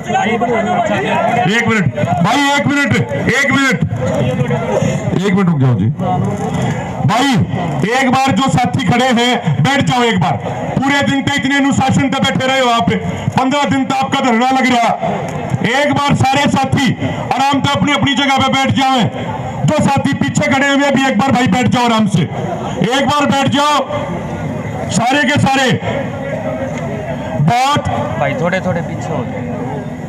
एक मिनट भाई, एक मिनट रुक जाओ जी भाई। एक बार जो साथी खड़े हैं बैठ जाओ एक बार। पूरे दिन पे इतने अनुशासन पे बैठे रहे हो आप, 15 दिन तो आपका धरना लग रहा। एक बार सारे साथी आराम से अपनी अपनी जगह पे बैठ जाएं। जो साथी पीछे खड़े हुए भी एक बार भाई बैठ जाओ आराम से, एक बार बैठ जाओ सारे के सारे। बात भाई थोड़े पीछे हो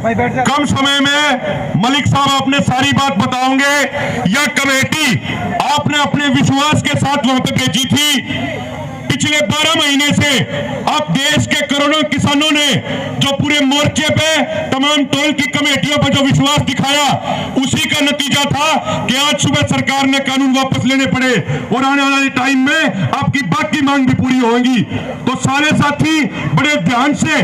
कम समय में मलिक साहब अपने सारी बात बताओगे। यह कमेटी आपने अपने विश्वास के साथ वहां पे भेजी थी। पिछले 12 महीने से अब देश के करोड़ों किसानों ने जो पूरे मोर्चे पे तमाम टोल की कमेटियों पर जो विश्वास दिखाया, उसी का नतीजा था कि आज सुबह सरकार ने कानून वापस लेने पड़े और आने वाले टाइम में आपकी बाकी मांग भी पूरी होगी। तो सारे साथी बड़े ध्यान से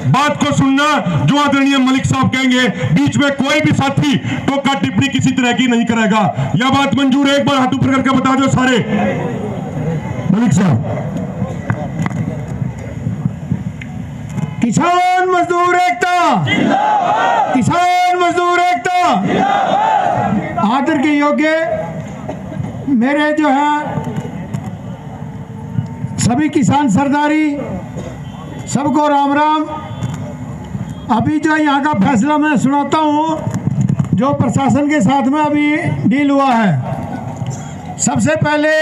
बात को सुनना, जो आदरणीय मलिक साहब कहेंगे बीच में कोई भी साथी टोका टिप्पणी किसी तरह की नहीं करेगा। यह बात मंजूर है? एक बार हाथ ऊपर करके बता दो सारे। मलिक साहब। किसान मजदूर एकता, किसान मजदूर एकता। आदर के योग्य मेरे जो है सभी किसान सरदारी, सबको राम राम। अभी जो यहाँ का फैसला मैं सुनाता हूँ जो प्रशासन के साथ में अभी डील हुआ है। सबसे पहले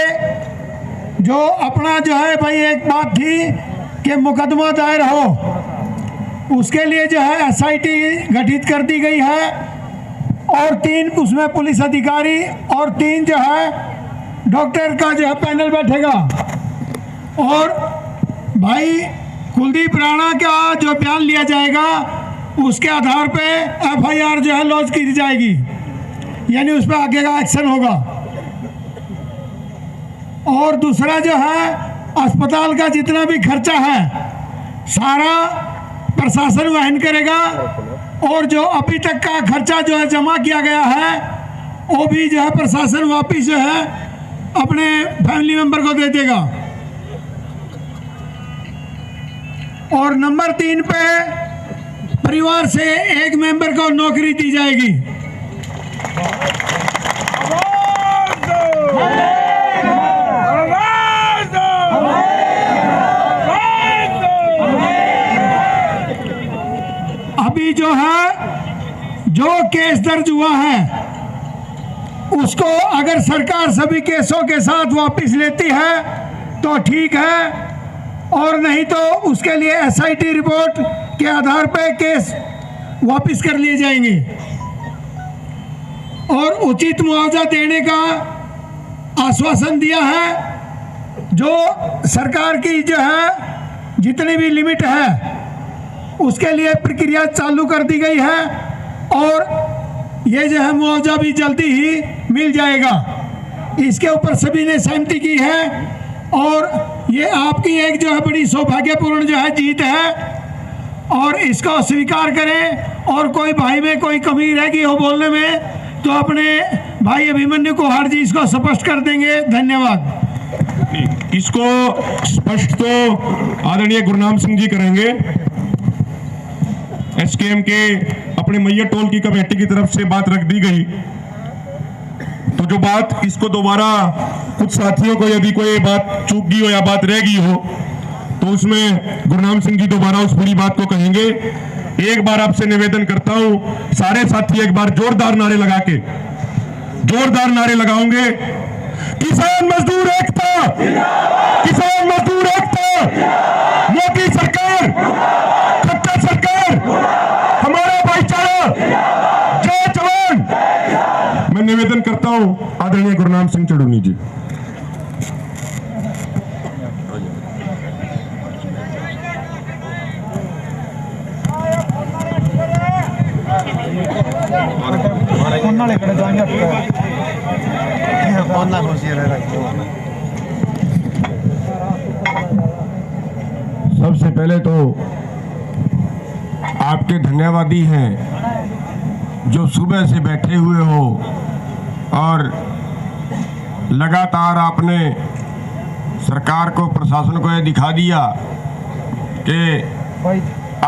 जो अपना जो है भाई एक बात थी कि मुकदमा दायर हो, उसके लिए जो है SIT गठित कर दी गई है और 3 उसमें पुलिस अधिकारी और 3 जो है डॉक्टर का जो है पैनल बैठेगा। और भाई कुलदीप राणा का जो बयान लिया जाएगा उसके आधार पे FIR जो है लॉन्च की जाएगी, यानी उस पर आगे का एक्शन होगा। और दूसरा जो है अस्पताल का जितना भी खर्चा है सारा प्रशासन वहन करेगा और जो अभी तक का खर्चा जो है जमा किया गया है वो भी जो है प्रशासन वापिस जो है अपने फैमिली मेंबर को दे देगा। और नंबर 3 पे परिवार से एक मेंबर को नौकरी दी जाएगी। अभी जो है जो केस दर्ज हुआ है उसको अगर सरकार सभी केसों के साथ वापस लेती है तो ठीक है, और नहीं तो उसके लिए SIT रिपोर्ट के आधार पर केस वापस कर लिए जाएंगे और उचित मुआवजा देने का आश्वासन दिया है। जो सरकार की जो है जितनी भी लिमिट है उसके लिए प्रक्रिया चालू कर दी गई है और ये जो है मुआवजा भी जल्दी ही मिल जाएगा। इसके ऊपर सभी ने सहमति की है और ये आपकी एक जो है बड़ी सौभाग्यपूर्ण जो है जीत है और इसको स्वीकार करें। और कोई भाई में कोई कमी रहेगी हो बोलने में तो अपने भाई अभिमन्यु कुहार जी इसको स्पष्ट कर देंगे। धन्यवाद। इसको स्पष्ट तो आदरणीय गुरनाम सिंह जी करेंगे। SKM के अपने मैया टोल की कमेटी की तरफ से बात रख दी गई, तो जो बात इसको दोबारा कुछ साथियों को यदि कोई बात चूक गई हो या बात रह गई हो तो उसमें गुरनाम सिंह जी दोबारा उस पूरी बात को कहेंगे। एक बार आपसे निवेदन करता हूं सारे साथी एक बार जोरदार नारे लगा के जोरदार नारे लगाओगे। किसान मजदूर एकता, किसान मजदूर एकता, मोदी सरकार, खट्टर सरकार, हमारा भाईचारा, जय जवान। मैं निवेदन करता हूं आदरणीय गुरनाम सिंह चढ़ूनी जी। सबसे पहले तो आपके धन्यवादी हैं जो सुबह से बैठे हुए हो और लगातार आपने सरकार को, प्रशासन को यह दिखा दिया कि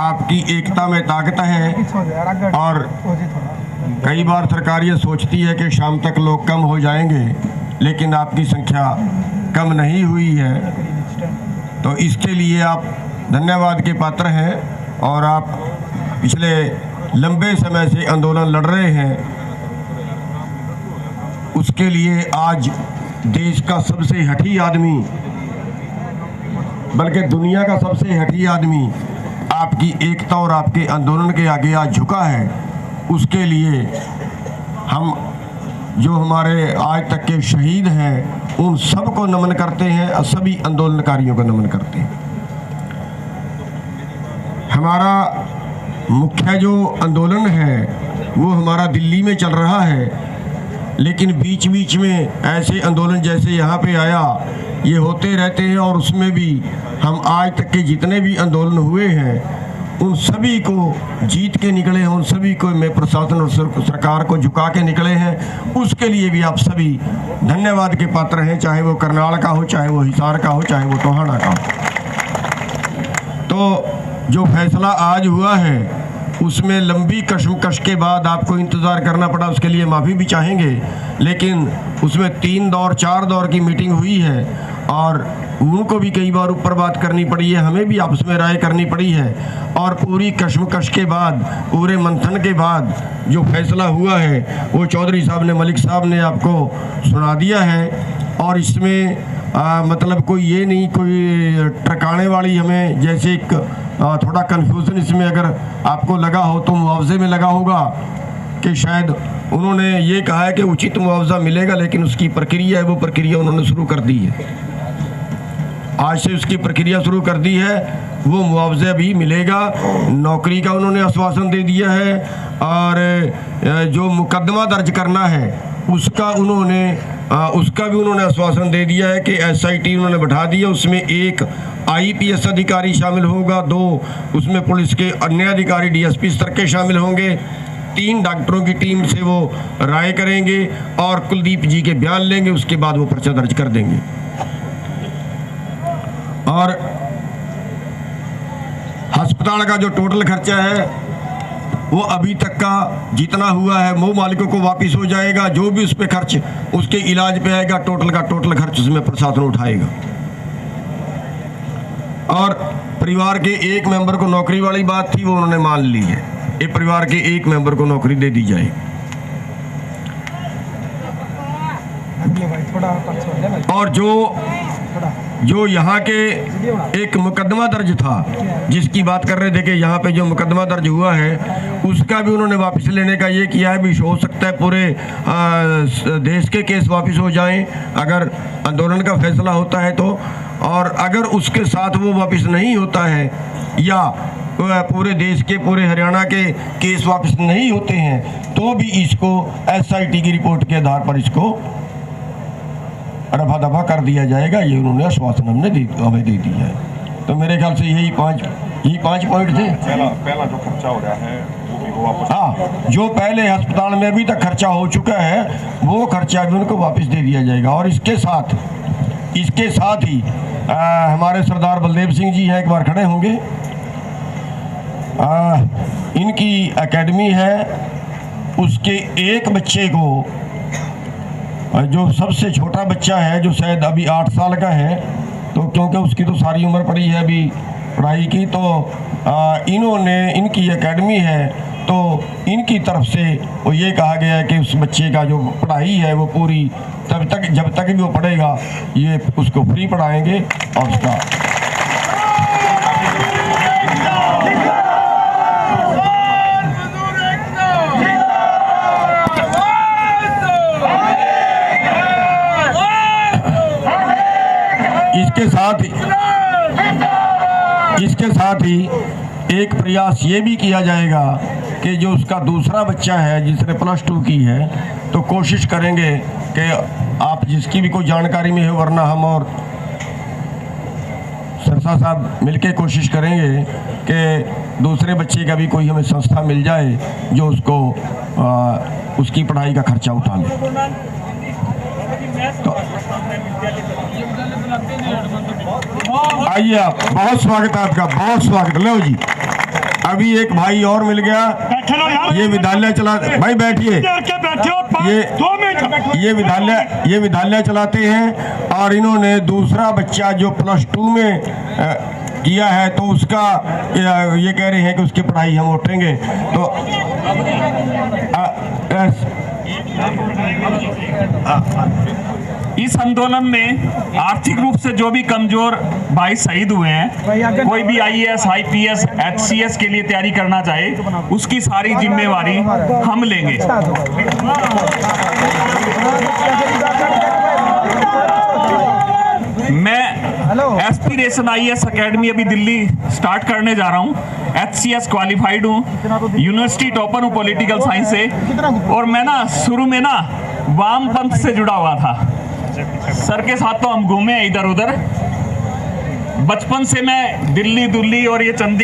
आपकी एकता में ताकत है। और कई बार सरकार ये सोचती है कि शाम तक लोग कम हो जाएंगे, लेकिन आपकी संख्या कम नहीं हुई है, तो इसके लिए आप धन्यवाद के पात्र हैं। और आप पिछले लंबे समय से आंदोलन लड़ रहे हैं, उसके लिए आज देश का सबसे हठी आदमी, बल्कि दुनिया का सबसे हठी आदमी आपकी एकता और आपके आंदोलन के आगे आज झुका है। उसके लिए हम जो हमारे आज तक के शहीद हैं उन सबको नमन करते हैं और सभी आंदोलनकारियों को नमन करते हैं। हमारा मुख्य जो आंदोलन है वो हमारा दिल्ली में चल रहा है, लेकिन बीच बीच में ऐसे आंदोलन जैसे यहाँ पे आया ये होते रहते हैं। और उसमें भी हम आज तक के जितने भी आंदोलन हुए हैं उन सभी को जीत के निकले हैं, उन सभी को मैं प्रशासन और सरकार को झुका के निकले हैं। उसके लिए भी आप सभी धन्यवाद के पात्र हैं, चाहे वो करनाल का हो, चाहे वो हिसार का हो, चाहे वो टोहाना का हो। तो जो फैसला आज हुआ है उसमें लंबी कशमकश के बाद आपको इंतज़ार करना पड़ा, उसके लिए माफ़ी भी चाहेंगे। लेकिन उसमें 3 दौर 4 दौर की मीटिंग हुई है और उनको भी कई बार ऊपर बात करनी पड़ी है, हमें भी आपस में राय करनी पड़ी है। और पूरी कशमकश के बाद, पूरे मंथन के बाद जो फैसला हुआ है वो चौधरी साहब ने, मलिक साहब ने आपको सुना दिया है। और इसमें मतलब कोई ये नहीं, कोई टरकाने वाली हमें जैसे एक थोड़ा कन्फ्यूज़न इसमें अगर आपको लगा हो तो मुआवजे में लगा होगा कि शायद उन्होंने ये कहा है कि उचित मुआवजा मिलेगा, लेकिन उसकी प्रक्रिया है वो प्रक्रिया उन्होंने शुरू कर दी है। आज से उसकी प्रक्रिया शुरू कर दी है, वो मुआवजा भी मिलेगा। नौकरी का उन्होंने आश्वासन दे दिया है और जो मुकदमा दर्ज करना है उसका भी उन्होंने आश्वासन दे दिया है कि SIT उन्होंने बैठा दिया, उसमें 1 IPS अधिकारी शामिल होगा, 2 उसमें पुलिस के अन्य अधिकारी DSP स्तर के शामिल होंगे, 3 डॉक्टरों की टीम से वो राय करेंगे और कुलदीप जी के बयान लेंगे, उसके बाद वो पर्चा दर्ज कर देंगे। और अस्पताल का जो टोटल खर्चा है वो अभी तक का जितना हुआ है वो मालिकों को वापस हो जाएगा। जो भी उस पर खर्च उसके इलाज पे आएगा, टोटल का टोटल खर्च उसमें प्रशासन उठाएगा। और परिवार के एक मेंबर को नौकरी वाली बात थी वो उन्होंने मान ली है, ये परिवार के एक मेंबर को नौकरी दे दी जाएगी। और जो यहाँ के एक मुकदमा दर्ज था जिसकी बात कर रहे थे कि यहाँ पे जो मुकदमा दर्ज हुआ है उसका भी उन्होंने वापस लेने का ये किया है। भी हो सकता है पूरे देश के केस वापस हो जाएं अगर आंदोलन का फैसला होता है तो, और अगर उसके साथ वो वापस नहीं होता है या पूरे देश के, पूरे हरियाणा के केस वापस नहीं होते हैं तो भी इसको SIT की रिपोर्ट के आधार पर इसको रफा दफा कर दिया जाएगा। ये उन्होंने आश्वासन हमें दे दिया है। तो मेरे ख्याल से यही पाँच पॉइंट थे। पहला जो खर्चा हो रहा है वो वापस, हाँ, जो पहले अस्पताल में अभी तक खर्चा हो चुका है वो खर्चा भी उनको वापस दे दिया जाएगा। और इसके साथ ही हमारे सरदार बलदेव सिंह जी हैं, एक बार खड़े होंगे। इनकी एकेडमी है, उसके एक बच्चे को, जो सबसे छोटा बच्चा है जो शायद अभी 8 साल का है, तो क्योंकि उसकी तो सारी उम्र पड़ी है अभी पढ़ाई की, तो इनकी एकेडमी है तो इनकी तरफ से वो ये कहा गया है कि उस बच्चे का जो पढ़ाई है वो पूरी जब तक भी वो पढ़ेगा ये उसको फ्री पढ़ाएंगे। और उसका इसके साथ ही एक प्रयास ये भी किया जाएगा कि जो उसका दूसरा बच्चा है जिसने +2 की है, तो कोशिश करेंगे कि आप जिसकी भी कोई जानकारी में हो, वरना हम और सरसा साहब मिलके कोशिश करेंगे कि दूसरे बच्चे का भी कोई हमें संस्था मिल जाए जो उसको उसकी पढ़ाई का खर्चा उठा ले। तो आइए आप, बहुत स्वागत है आपका, बहुत स्वागत। लो जी। अभी एक भाई और मिल गया, ये विद्यालय चला, भाई बैठिए, ये विद्यालय चलाते हैं और इन्होंने दूसरा बच्चा जो +2 में किया है तो उसका ये कह रहे हैं कि उसकी पढ़ाई हम उठेंगे। तो इस आंदोलन में आर्थिक रूप से जो भी कमजोर भाई शहीद हुए हैं, कोई भी IAS, IPS, HCS के लिए तैयारी करना चाहे उसकी सारी जिम्मेवारी हम लेंगे। मैं एस्पिरेशन IAS अकेडमी अभी दिल्ली स्टार्ट करने जा रहा हूँ। HCS क्वालिफाइड हूँ, यूनिवर्सिटी टॉपर हूँ पॉलिटिकल साइंस से, और मैं ना शुरू में ना वामपंथ से जुड़ा हुआ था। सर के साथ तो हम घूमे इधर उधर, बचपन से मैं दिल्ली और ये चंडीगढ़